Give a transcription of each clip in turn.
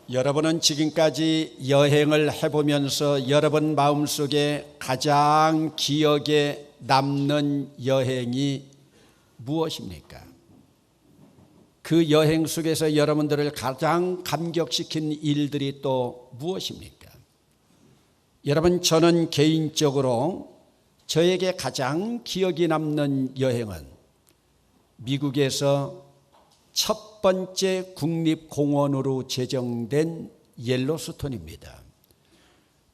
여러분은 지금까지 여행을 해보면서 여러분 마음속에 가장 기억에 남는 여행이 무엇입니까? 그 여행 속에서 여러분들을 가장 감격시킨 일들이 또 무엇입니까? 여러분, 저는 개인적으로 저에게 가장 기억이 남는 여행은 미국에서 첫 번째 국립공원으로 제정된 옐로스톤입니다.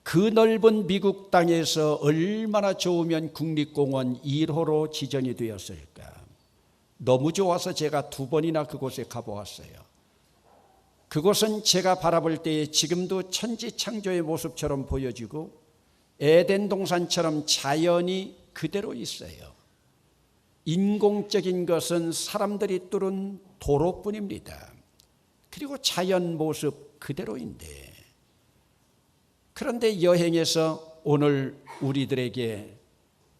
그 넓은 미국 땅에서 얼마나 좋으면 국립공원 1호로 지정이 되었을까. 너무 좋아서 제가 2번이나 그곳에 가보았어요. 그곳은 제가 바라볼 때에 지금도 천지창조의 모습처럼 보여지고 에덴 동산처럼 자연이 그대로 있어요. 인공적인 것은 사람들이 뚫은 도로뿐입니다. 그리고 자연 모습 그대로인데, 그런데 여행에서 오늘 우리들에게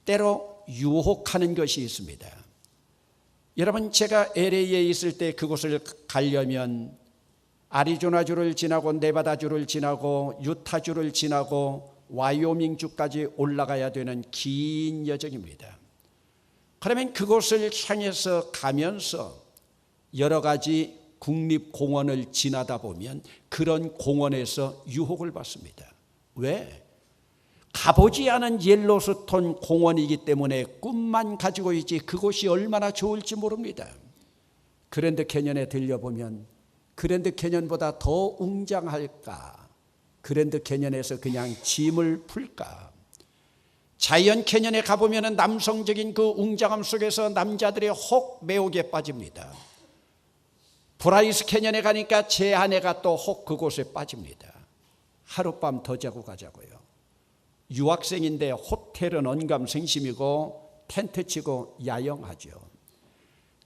때로 유혹하는 것이 있습니다. 여러분, 제가 LA에 있을 때 그곳을 가려면 아리조나주를 지나고 네바다주를 지나고 유타주를 지나고 와이오밍주까지 올라가야 되는 긴 여정입니다. 그러면 그곳을 향해서 가면서 여러 가지 국립공원을 지나다 보면 그런 공원에서 유혹을 받습니다. 왜? 가보지 않은 옐로스톤 공원이기 때문에 꿈만 가지고 있지 그곳이 얼마나 좋을지 모릅니다. 그랜드 캐년에 들려보면 그랜드 캐년보다 더 웅장할까? 그랜드 캐년에서 그냥 짐을 풀까? 자이언트 캐년에 가보면 남성적인 그 웅장함 속에서 남자들의 혹 매혹에 빠집니다. 브라이스 캐년에 가니까 제 아내가 또 혹 그곳에 빠집니다. 하룻밤 더 자고 가자고요. 유학생인데 호텔은 언감생심이고 텐트 치고 야영하죠.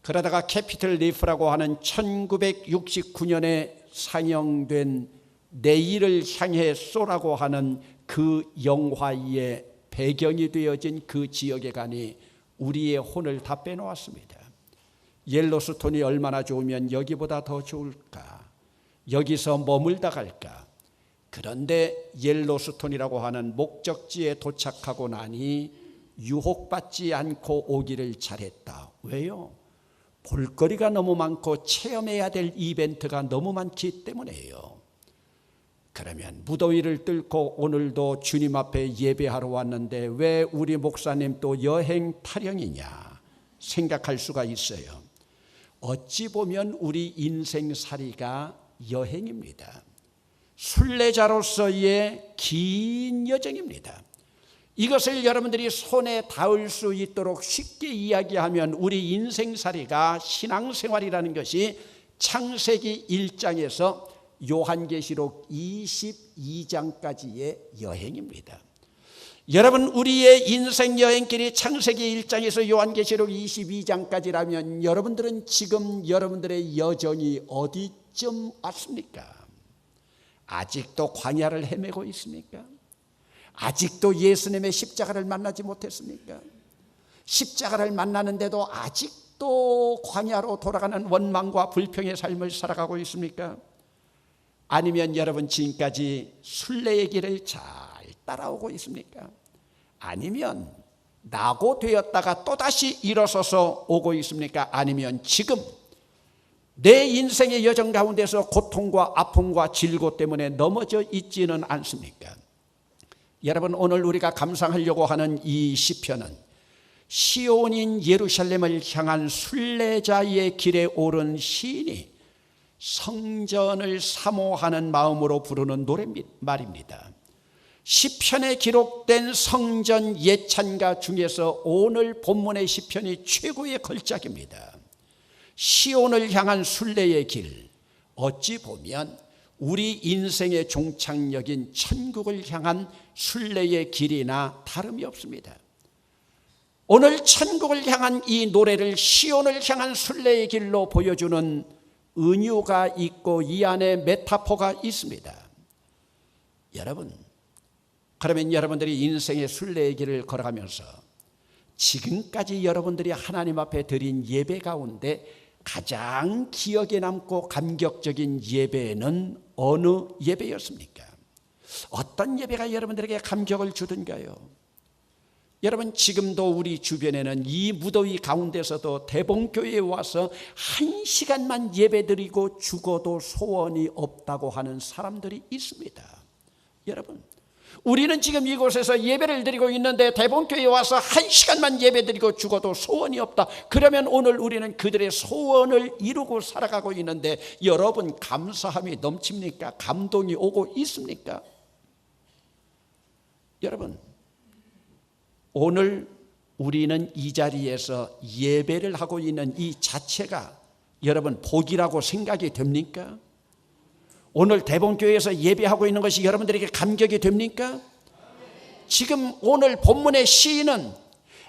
그러다가 캐피털 리프라고 하는 1969년에 상영된 내일을 향해 쏘라고 하는 그 영화의 배경이 되어진 그 지역에 가니 우리의 혼을 다 빼놓았습니다. 옐로스톤이 얼마나 좋으면 여기보다 더 좋을까? 여기서 머물다 갈까? 그런데 옐로스톤이라고 하는 목적지에 도착하고 나니 유혹받지 않고 오기를 잘했다. 왜요? 볼거리가 너무 많고 체험해야 될 이벤트가 너무 많기 때문이에요. 그러면 무더위를 뚫고 오늘도 주님 앞에 예배하러 왔는데 왜 우리 목사님 또 여행 타령이냐 생각할 수가 있어요. 어찌 보면 우리 인생살이가 여행입니다. 순례자로서의 긴 여정입니다. 이것을 여러분들이 손에 닿을 수 있도록 쉽게 이야기하면 우리 인생살이가 신앙생활이라는 것이 창세기 1장에서 요한계시록 22장까지의 여행입니다. 여러분, 우리의 인생 여행길이 창세기 1장에서 요한계시록 22장까지라면 여러분들은 지금 여러분들의 여정이 어디쯤 왔습니까? 아직도 광야를 헤매고 있습니까? 아직도 예수님의 십자가를 만나지 못했습니까? 십자가를 만나는데도 아직도 광야로 돌아가는 원망과 불평의 삶을 살아가고 있습니까? 아니면 여러분 지금까지 순례의 길을 잘 따라오고 있습니까? 아니면 낙오되었다가 또다시 일어서서 오고 있습니까? 아니면 지금 내 인생의 여정 가운데서 고통과 아픔과 질고 때문에 넘어져 있지는 않습니까? 여러분, 오늘 우리가 감상하려고 하는 이 시편은 시온인 예루살렘을 향한 순례자의 길에 오른 시인이 성전을 사모하는 마음으로 부르는 노래말입니다. 시편에 기록된 성전 예찬가 중에서 오늘 본문의 시편이 최고의 걸작입니다. 시온을 향한 순례의 길, 어찌 보면 우리 인생의 종착역인 천국을 향한 순례의 길이나 다름이 없습니다. 오늘 천국을 향한 이 노래를 시온을 향한 순례의 길로 보여주는 은유가 있고 이 안에 메타포가 있습니다. 여러분, 그러면 여러분들이 인생의 순례의 길을 걸어가면서 지금까지 여러분들이 하나님 앞에 드린 예배 가운데 가장 기억에 남고 감격적인 예배는 어느 예배였습니까? 어떤 예배가 여러분들에게 감격을 주던가요? 여러분, 지금도 우리 주변에는 이 무더위 가운데서도 대봉교회에 와서 1시간만 예배드리고 죽어도 소원이 없다고 하는 사람들이 있습니다. 여러분, 우리는 지금 이곳에서 예배를 드리고 있는데 대봉교회에 와서 1시간만 예배드리고 죽어도 소원이 없다. 그러면 오늘 우리는 그들의 소원을 이루고 살아가고 있는데 여러분, 감사함이 넘칩니까? 감동이 오고 있습니까? 여러분, 오늘 우리는 이 자리에서 예배를 하고 있는 이 자체가 여러분 복이라고 생각이 됩니까? 오늘 대봉교회에서 예배하고 있는 것이 여러분들에게 감격이 됩니까? 지금 오늘 본문의 시인은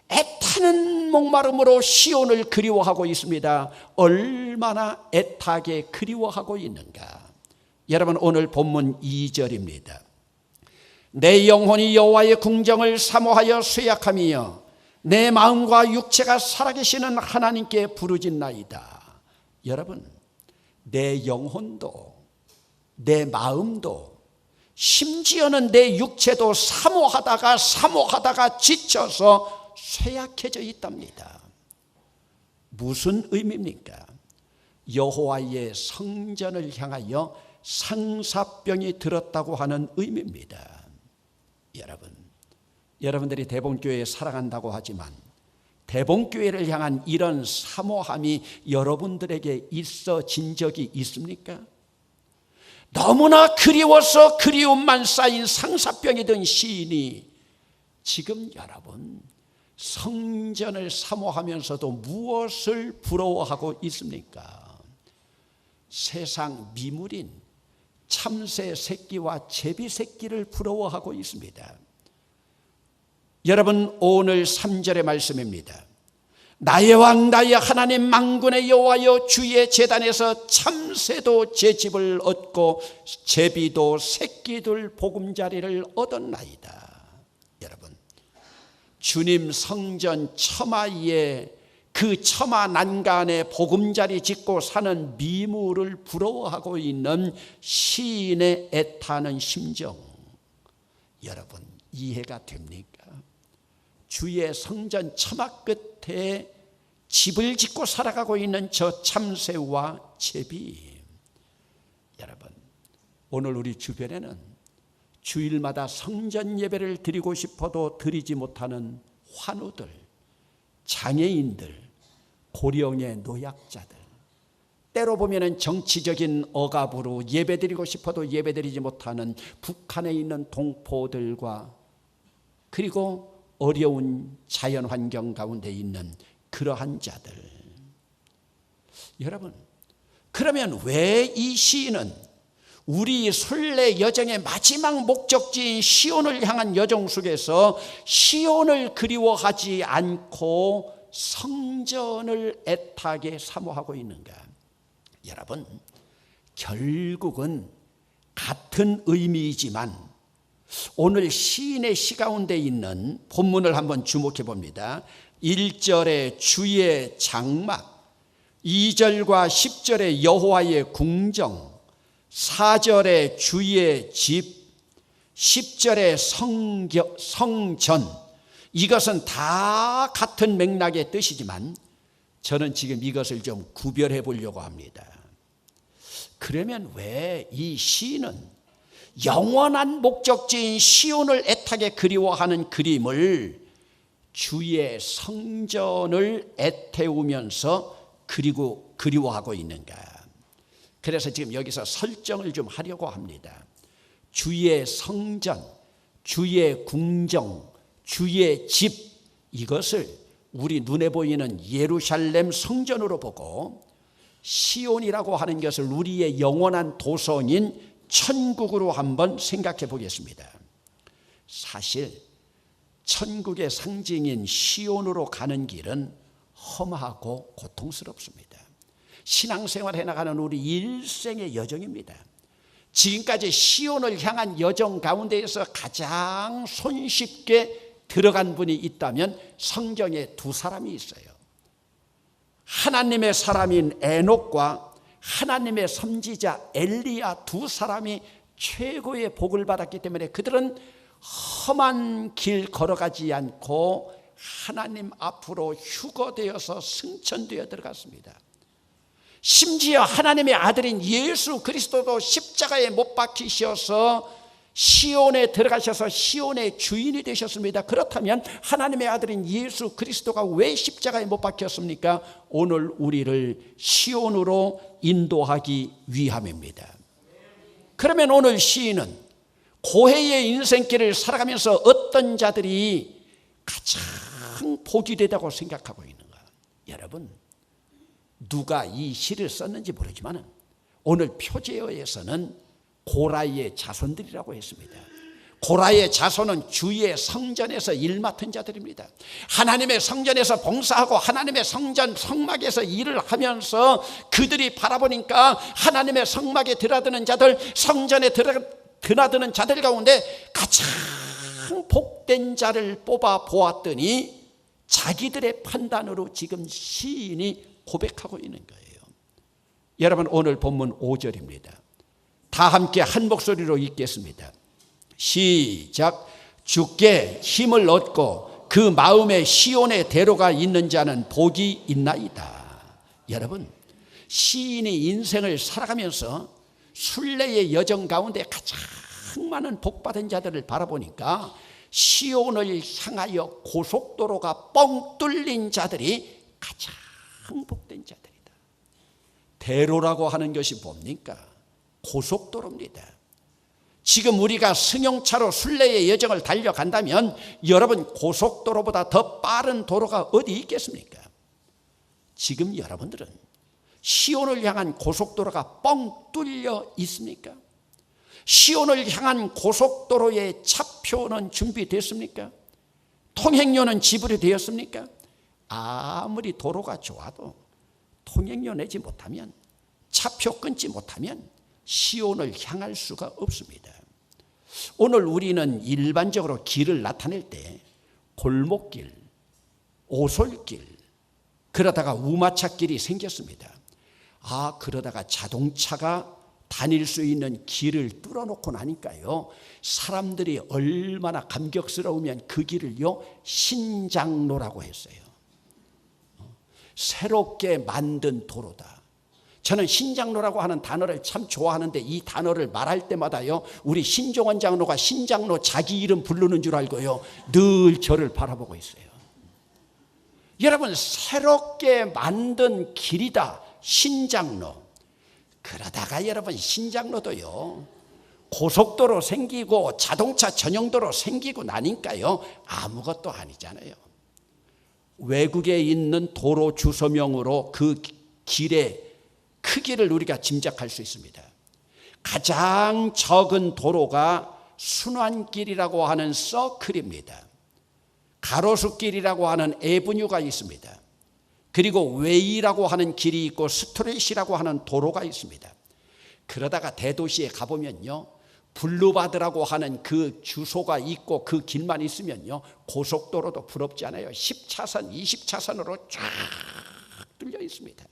애타는 목마름으로 시온을 그리워하고 있습니다. 얼마나 애타게 그리워하고 있는가? 여러분, 오늘 본문 2절입니다. 내 영혼이 여호와의 궁정을 사모하여 쇠약하며 내 마음과 육체가 살아계시는 하나님께 부르짖나이다. 여러분, 내 영혼도 내 마음도 심지어는 내 육체도 사모하다가 지쳐서 쇠약해져 있답니다. 무슨 의미입니까? 여호와의 성전을 향하여 상사병이 들었다고 하는 의미입니다. 여러분들이 대봉교회에 사랑한다고 하지만 대봉교회를 향한 이런 사모함이 여러분들에게 있어진 적이 있습니까? 너무나 그리워서 그리움만 쌓인 상사병이 든 시인이 지금 여러분 성전을 사모하면서도 무엇을 부러워하고 있습니까? 세상 미물인 참새 새끼와 제비 새끼를 부러워하고 있습니다. 여러분, 오늘 3절의 말씀입니다. 나의 왕 나의 하나님 만군의 여호와여, 주의 제단에서 참새도 제 집을 얻고 제비도 새끼들 보금자리를 얻었나이다. 여러분, 주님 성전 처마에 그 처마 난간에 보금자리 짓고 사는 미물을 부러워하고 있는 시인의 애타는 심정, 여러분 이해가 됩니까? 주의 성전 처마 끝에 집을 짓고 살아가고 있는 저 참새와 제비. 여러분, 오늘 우리 주변에는 주일마다 성전 예배를 드리고 싶어도 드리지 못하는 환우들, 장애인들, 고령의 노약자들, 때로 보면은 정치적인 억압으로 예배드리고 싶어도 예배드리지 못하는 북한에 있는 동포들과 그리고 어려운 자연 환경 가운데 있는 그러한 자들. 여러분, 그러면 왜 이 시인은 우리 순례 여정의 마지막 목적지인 시온을 향한 여정 속에서 시온을 그리워하지 않고 성전을 애타게 사모하고 있는가? 여러분, 결국은 같은 의미이지만 오늘 시인의 시 가운데 있는 본문을 한번 주목해 봅니다. 1절에 주의 장막, 2절과 10절에 여호와의 궁정, 4절에 주의 집, 10절에 성전. 이것은 다 같은 맥락의 뜻이지만 저는 지금 이것을 좀 구별해 보려고 합니다. 그러면 왜 이 시인은 영원한 목적지인 시온을 애타게 그리워하는 그림을 주의 성전을 애태우면서 그리워하고 있는가? 그래서 지금 여기서 설정을 좀 하려고 합니다. 주의 성전, 주의 궁정, 주의 집, 이것을 우리 눈에 보이는 예루살렘 성전으로 보고 시온이라고 하는 것을 우리의 영원한 도성인 천국으로 한번 생각해 보겠습니다. 사실 천국의 상징인 시온으로 가는 길은 험하고 고통스럽습니다. 신앙생활 해나가는 우리 일생의 여정입니다. 지금까지 시온을 향한 여정 가운데에서 가장 손쉽게 들어간 분이 있다면 성경에 두 사람이 있어요. 하나님의 사람인 에녹과 하나님의 선지자 엘리야 두 사람이 최고의 복을 받았기 때문에 그들은 험한 길 걸어가지 않고 하나님 앞으로 휴거되어서 승천되어 들어갔습니다. 심지어 하나님의 아들인 예수 그리스도도 십자가에 못 박히셔서 시온에 들어가셔서 시온의 주인이 되셨습니다. 그렇다면 하나님의 아들인 예수 그리스도가 왜 십자가에 못 박혔습니까? 오늘 우리를 시온으로 인도하기 위함입니다. 그러면 오늘 시인은 고해의 인생길을 살아가면서 어떤 자들이 가장 복이 되다고 생각하고 있는가? 여러분, 누가 이 시를 썼는지 모르지만 오늘 표제어에서는 고라의 자손들이라고 했습니다. 고라의 자손은 주의 성전에서 일 맡은 자들입니다. 하나님의 성전에서 봉사하고 하나님의 성전 성막에서 일을 하면서 그들이 바라보니까 하나님의 성막에 드나드는 자들, 성전에 드나드는 자들 가운데 가장 복된 자를 뽑아 보았더니 자기들의 판단으로 지금 시인이 고백하고 있는 거예요. 여러분, 오늘 본문 5절입니다. 다 함께 한 목소리로 읽겠습니다. 시작. 주께 힘을 얻고 그 마음에 시온의 대로가 있는 자는 복이 있나이다. 여러분, 시인이 인생을 살아가면서 순례의 여정 가운데 가장 많은 복받은 자들을 바라보니까 시온을 향하여 고속도로가 뻥 뚫린 자들이 가장 복된 자들이다. 대로라고 하는 것이 뭡니까? 고속도로입니다. 지금 우리가 승용차로 순례의 여정을 달려간다면 여러분, 고속도로보다 더 빠른 도로가 어디 있겠습니까? 지금 여러분들은 시온을 향한 고속도로가 뻥 뚫려 있습니까? 시온을 향한 고속도로의 차표는 준비됐습니까? 통행료는 지불이 되었습니까? 아무리 도로가 좋아도 통행료 내지 못하면, 차표 끊지 못하면 시온을 향할 수가 없습니다. 오늘 우리는 일반적으로 길을 나타낼 때 골목길, 오솔길, 그러다가 우마차길이 생겼습니다. 그러다가 자동차가 다닐 수 있는 길을 뚫어놓고 나니까요, 사람들이 얼마나 감격스러우면 그 길을요 신장로라고 했어요. 새롭게 만든 도로다. 저는 신장로라고 하는 단어를 참 좋아하는데 이 단어를 말할 때마다요, 우리 신종원 장로가 신장로 자기 이름 부르는 줄 알고요 늘 저를 바라보고 있어요. 여러분, 새롭게 만든 길이다, 신장로. 그러다가 여러분, 신장로도요 고속도로 생기고 자동차 전용도로 생기고 나니까요 아무것도 아니잖아요. 외국에 있는 도로 주소명으로 그 길의 크기를 우리가 짐작할 수 있습니다. 가장 적은 도로가 순환길이라고 하는 서클입니다. 가로수길이라고 하는 에브뉴가 있습니다. 그리고 웨이라고 하는 길이 있고 스트레이트라고 하는 도로가 있습니다. 그러다가 대도시에 가보면요, 블루바드라고 하는 그 주소가 있고 그 길만 있으면요 고속도로도 부럽지 않아요. 10차선, 20차선으로 쫙 뚫려 있습니다.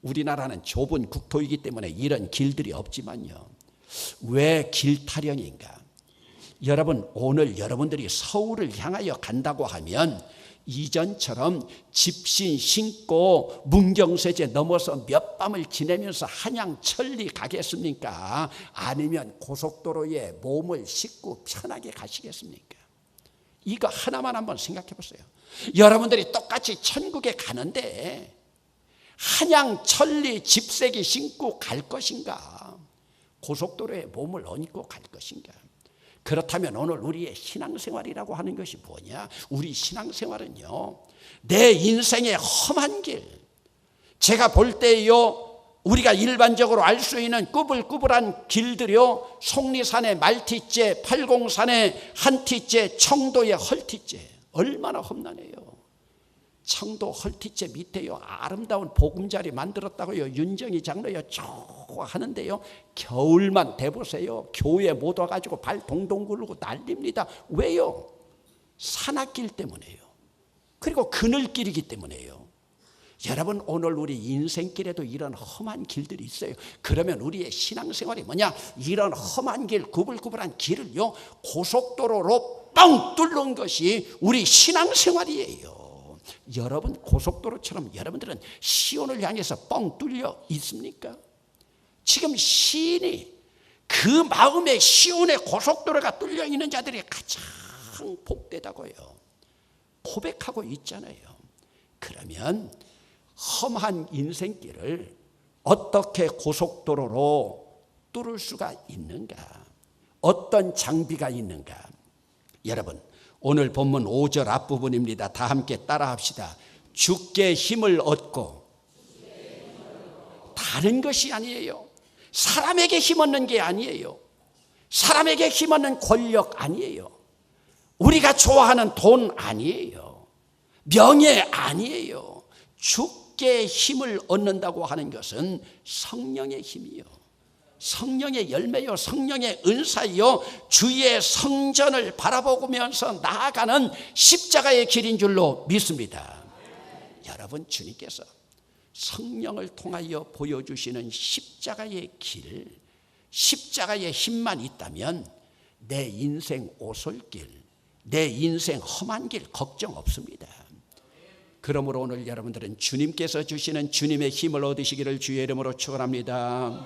우리나라는 좁은 국토이기 때문에 이런 길들이 없지만요, 왜 길 타령인가? 여러분, 오늘 여러분들이 서울을 향하여 간다고 하면 이전처럼 집신 신고 문경세제 넘어서 몇 밤을 지내면서 한양 천리 가겠습니까? 아니면 고속도로에 몸을 싣고 편하게 가시겠습니까? 이거 하나만 한번 생각해 보세요. 여러분들이 똑같이 천국에 가는데 한양 천리 집세기 신고 갈 것인가? 고속도로에 몸을 얹고 갈 것인가? 그렇다면 오늘 우리의 신앙생활이라고 하는 것이 뭐냐? 우리 신앙생활은요, 내 인생의 험한 길, 제가 볼 때요, 우리가 일반적으로 알 수 있는 꾸불꾸불한 길들이요, 속리산의 말티째, 팔공산의 한티째, 청도의 헐티째, 얼마나 험난해요. 청도 헐티째 밑에요 아름다운 보금자리 만들었다고요 윤정희 장로요 좋아하는데요, 겨울만 돼보세요, 교회 못 와가지고 발 동동 구르고 난립니다. 왜요? 산악길 때문에요. 그리고 그늘길이기 때문에요. 여러분, 오늘 우리 인생길에도 이런 험한 길들이 있어요. 그러면 우리의 신앙생활이 뭐냐? 이런 험한 길, 구불구불한 길을요, 고속도로로 뻥 뚫는 것이 우리 신앙생활이에요. 여러분, 고속도로처럼 여러분들은 시온을 향해서 뻥 뚫려 있습니까? 지금 시인이 그 마음에 시온의 고속도로가 뚫려 있는 자들이 가장 복되다고요 고백하고 있잖아요. 그러면 험한 인생길을 어떻게 고속도로로 뚫을 수가 있는가? 어떤 장비가 있는가? 여러분, 오늘 본문 5절 앞부분입니다. 다 함께 따라합시다. 주께 힘을 얻고. 다른 것이 아니에요. 사람에게 힘 얻는 게 아니에요. 사람에게 힘 얻는 권력 아니에요. 우리가 좋아하는 돈 아니에요. 명예 아니에요. 주께 힘을 얻는다고 하는 것은 성령의 힘이요, 성령의 열매요, 성령의 은사요, 주의 성전을 바라보면서 나아가는 십자가의 길인 줄로 믿습니다. 여러분, 주님께서 성령을 통하여 보여주시는 십자가의 길, 십자가의 힘만 있다면 내 인생 오솔길, 내 인생 험한 길 걱정 없습니다. 그러므로 오늘 여러분들은 주님께서 주시는 주님의 힘을 얻으시기를 주의 이름으로 축원합니다.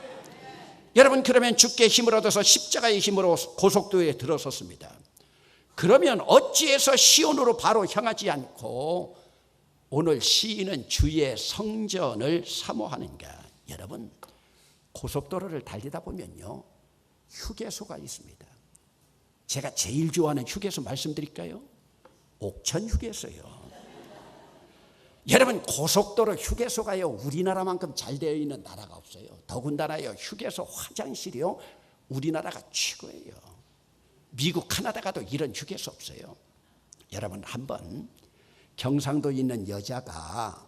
여러분, 그러면 주께 힘을 얻어서 십자가의 힘으로 고속도로에 들어섰습니다. 그러면 어찌해서 시온으로 바로 향하지 않고 오늘 시인은 주의 성전을 사모하는가? 여러분, 고속도로를 달리다 보면요, 휴게소가 있습니다. 제가 제일 좋아하는 휴게소 말씀드릴까요? 옥천 휴게소요. 여러분, 고속도로 휴게소가요, 우리나라만큼 잘 되어 있는 나라가 없어요. 더군다나요, 휴게소 화장실이요, 우리나라가 최고예요. 미국, 카나다 가도 이런 휴게소 없어요. 여러분, 한번 경상도에 있는 여자가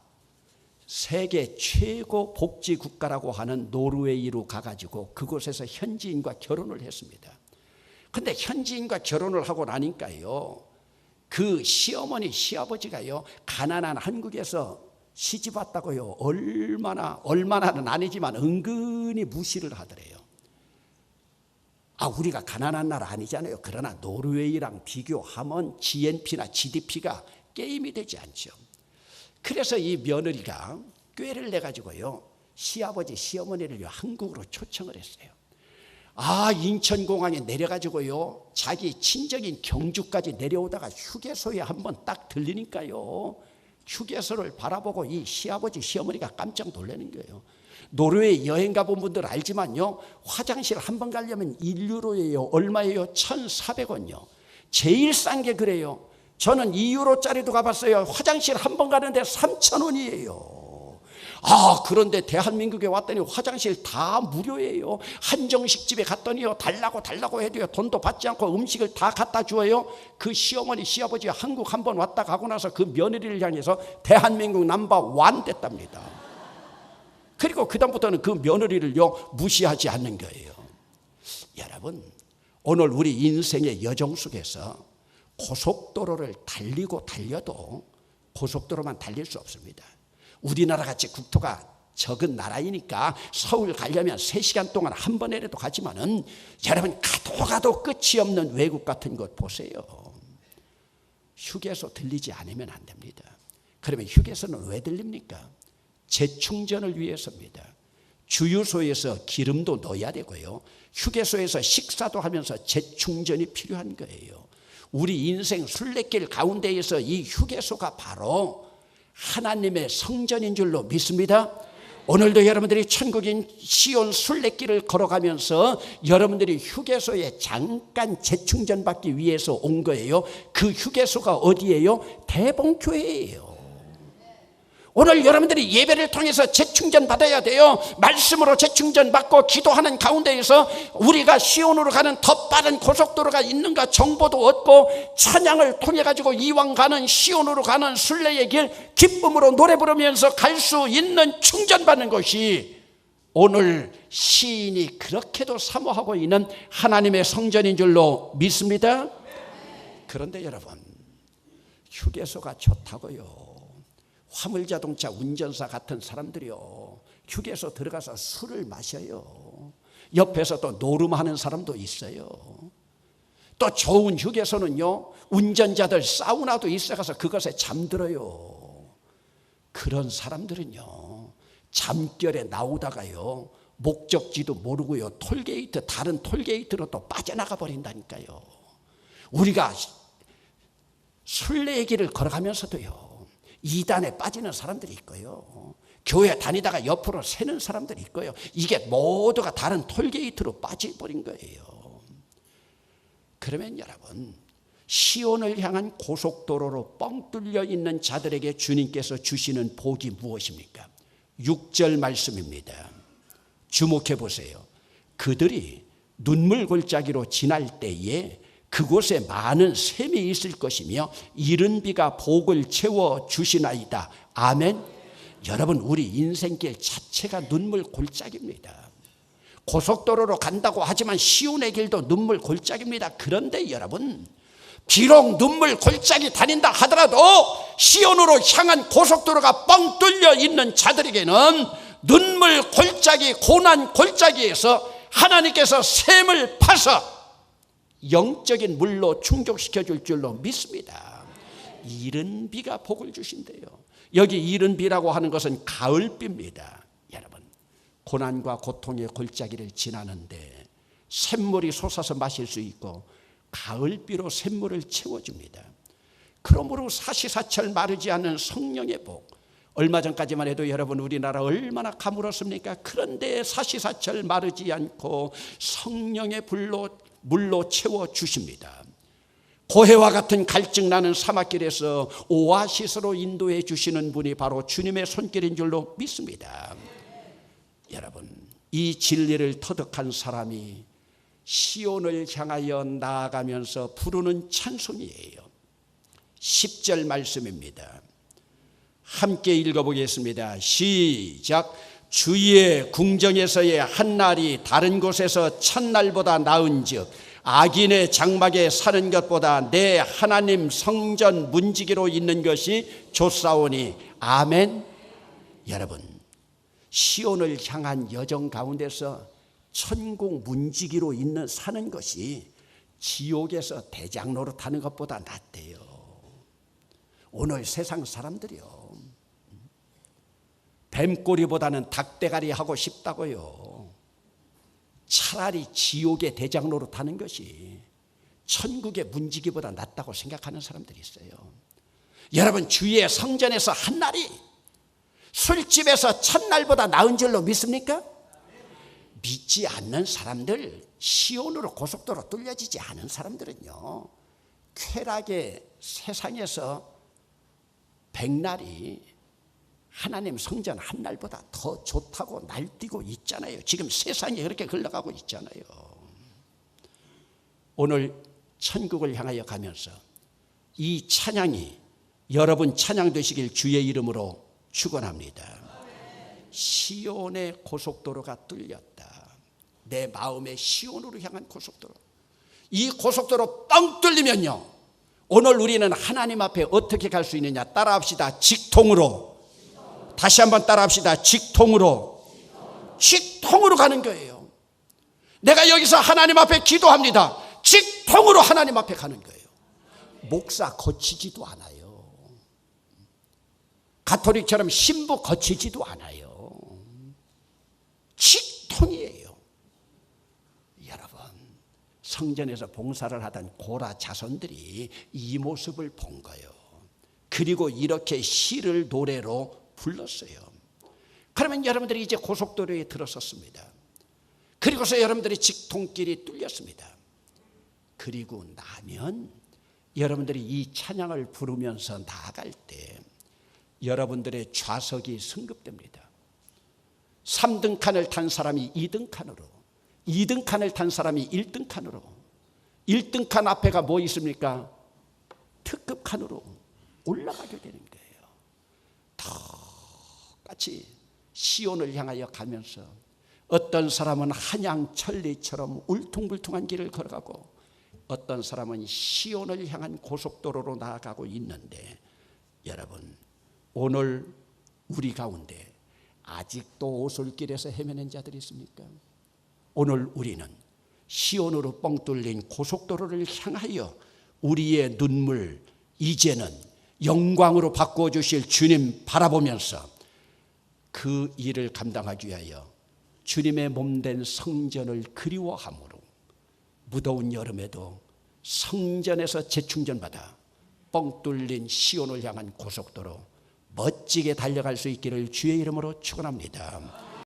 세계 최고 복지 국가라고 하는 노르웨이로 가가지고 그곳에서 현지인과 결혼을 했습니다. 근데 현지인과 결혼을 하고 나니까요, 그 시어머니, 시아버지가요, 가난한 한국에서 시집 왔다고요, 얼마나는 아니지만 은근히 무시를 하더래요. 우리가 가난한 나라 아니잖아요. 그러나 노르웨이랑 비교하면 GNP나 GDP가 게임이 되지 않죠. 그래서 이 며느리가 꾀를 내가지고요, 시아버지, 시어머니를 한국으로 초청을 했어요. 인천공항에 내려가지고요, 자기 친정인 경주까지 내려오다가 휴게소에 한번 딱 들리니까요, 휴게소를 바라보고 이 시아버지, 시어머니가 깜짝 놀라는 거예요. 노르웨이 여행 가본 분들 알지만요, 화장실 한 번 가려면 1유로예요. 얼마예요? 1,400원요. 제일 싼 게 그래요. 저는 2유로짜리도 가봤어요. 화장실 한 번 가는데 3,000원이에요. 그런데 대한민국에 왔더니 화장실 다 무료예요. 한정식 집에 갔더니요, 달라고 해도요, 돈도 받지 않고 음식을 다 갖다 주어요. 그 시어머니, 시아버지 한국 한번 왔다 가고 나서 그 며느리를 향해서 대한민국 넘버 1 됐답니다. 그리고 그다음부터는 그 며느리를요, 무시하지 않는 거예요. 여러분, 오늘 우리 인생의 여정 속에서 고속도로를 달려도 고속도로만 달릴 수 없습니다. 우리나라 같이 국토가 적은 나라이니까 서울 가려면 3시간 동안 한 번이라도 가지만은, 여러분, 가도 끝이 없는 외국 같은 곳 보세요. 휴게소 들리지 않으면 안 됩니다. 그러면 휴게소는 왜 들립니까? 재충전을 위해서입니다. 주유소에서 기름도 넣어야 되고요, 휴게소에서 식사도 하면서 재충전이 필요한 거예요. 우리 인생 순례길 가운데에서 이 휴게소가 바로 하나님의 성전인 줄로 믿습니다. 오늘도 여러분들이 천국인 시온 순례길을 걸어가면서 여러분들이 휴게소에 잠깐 재충전받기 위해서 온 거예요. 그 휴게소가 어디예요? 대봉교회예요. 오늘 여러분들이 예배를 통해서 재충전 받아야 돼요. 말씀으로 재충전 받고 기도하는 가운데에서 우리가 시온으로 가는 더 빠른 고속도로가 있는가 정보도 얻고, 찬양을 통해 가지고 이왕 가는 시온으로 가는 순례의 길 기쁨으로 노래 부르면서 갈 수 있는 충전받는 것이 오늘 시인이 그렇게도 사모하고 있는 하나님의 성전인 줄로 믿습니다. 그런데 여러분, 휴게소가 좋다고요, 화물자동차 운전사 같은 사람들이요, 휴게소 들어가서 술을 마셔요. 옆에서 또 노름하는 사람도 있어요. 또 좋은 휴게소는요, 운전자들 사우나도 있어가서 그것에 잠들어요. 그런 사람들은요, 잠결에 나오다가요, 목적지도 모르고요, 톨게이트, 다른 톨게이트로 또 빠져나가 버린다니까요. 우리가 순례의 길을 걸어가면서도요, 이단에 빠지는 사람들이 있고요, 교회 다니다가 옆으로 새는 사람들이 있고요. 이게 모두가 다른 톨게이트로 빠져버린 거예요. 그러면 여러분, 시온을 향한 고속도로로 뻥 뚫려 있는 자들에게 주님께서 주시는 복이 무엇입니까? 6절 말씀입니다. 주목해 보세요. 그들이 눈물 골짜기로 지날 때에 그곳에 많은 샘이 있을 것이며 이른 비가 복을 채워 주시나이다. 아멘. 여러분, 우리 인생길 자체가 눈물 골짜기입니다. 고속도로로 간다고 하지만 시온의 길도 눈물 골짜기입니다. 그런데 여러분, 비록 눈물 골짜기 다닌다 하더라도 시온으로 향한 고속도로가 뻥 뚫려 있는 자들에게는 눈물 골짜기, 고난 골짜기에서 하나님께서 샘을 파서 영적인 물로 충족시켜 줄 줄로 믿습니다. 이른 비가 복을 주신대요. 여기 이른 비라고 하는 것은 가을비입니다. 여러분, 고난과 고통의 골짜기를 지나는데 샘물이 솟아서 마실 수 있고 가을비로 샘물을 채워줍니다. 그러므로 사시사철 마르지 않는 성령의 복, 얼마 전까지만 해도 여러분 우리나라 얼마나 가물었습니까? 그런데 사시사철 마르지 않고 성령의 물로 채워주십니다. 고해와 같은 갈증 나는 사막길에서 오아시스로 인도해 주시는 분이 바로 주님의 손길인 줄로 믿습니다. 여러분, 이 진리를 터득한 사람이 시온을 향하여 나아가면서 부르는 찬송이에요. 10절 말씀입니다. 함께 읽어보겠습니다. 시작. 주의 궁정에서의 한날이 다른 곳에서 첫날보다 나은즉 악인의 장막에 사는 것보다 내 하나님 성전 문지기로 있는 것이 좋사오니. 아멘. 여러분, 시온을 향한 여정 가운데서 천국 문지기로 있는 사는 것이 지옥에서 대장 노릇하는 것보다 낫대요. 오늘 세상 사람들이요, 뱀꼬리보다는 닭대가리 하고 싶다고요. 차라리 지옥의 대장 노릇하는 것이 천국의 문지기보다 낫다고 생각하는 사람들이 있어요. 여러분, 주의 성전에서 한 날이 술집에서 첫날보다 나은 줄로 믿습니까? 믿지 않는 사람들, 시온으로 고속도로 뚫려지지 않은 사람들은요, 쾌락의 세상에서 백날이 하나님 성전 한 날보다 더 좋다고 날뛰고 있잖아요. 지금 세상이 그렇게 흘러가고 있잖아요. 오늘 천국을 향하여 가면서 이 찬양이 여러분 찬양 되시길 주의 이름으로 축원합니다. 시온의 고속도로가 뚫렸다. 내 마음의 시온으로 향한 고속도로. 이 고속도로 뻥 뚫리면요, 오늘 우리는 하나님 앞에 어떻게 갈 수 있느냐? 따라합시다. 직통으로. 다시 한번 따라합시다. 직통으로. 직통으로 가는 거예요. 내가 여기서 하나님 앞에 기도합니다. 직통으로 하나님 앞에 가는 거예요. 목사 거치지도 않아요. 가톨릭처럼 신부 거치지도 않아요. 직통이에요. 여러분, 성전에서 봉사를 하던 고라 자손들이 이 모습을 본 거예요. 그리고 이렇게 시를 노래로 불렀어요. 그러면 여러분들이 이제 고속도로에 들어섰습니다. 그리고서 여러분들이 직통길이 뚫렸습니다. 그리고 나면 여러분들이 이 찬양을 부르면서 나아갈 때 여러분들의 좌석이 승급됩니다. 3등 칸을 탄 사람이 2등 칸으로, 2등 칸을 탄 사람이 1등 칸으로, 1등 칸 앞에가 뭐 있습니까? 특급 칸으로 올라가게 되는 거예요. 똑같이 시온을 향하여 가면서 어떤 사람은 한양천리처럼 울퉁불퉁한 길을 걸어가고 어떤 사람은 시온을 향한 고속도로로 나아가고 있는데, 여러분, 오늘 우리 가운데 아직도 오솔길에서 헤매는 자들이 있습니까? 오늘 우리는 시온으로 뻥 뚫린 고속도로를 향하여 우리의 눈물 이제는 영광으로 바꿔주실 주님 바라보면서 그 일을 감당하기 위하여 주님의 몸된 성전을 그리워함으로 무더운 여름에도 성전에서 재충전받아 뻥 뚫린 시온을 향한 고속도로 멋지게 달려갈 수 있기를 주의 이름으로 축원합니다.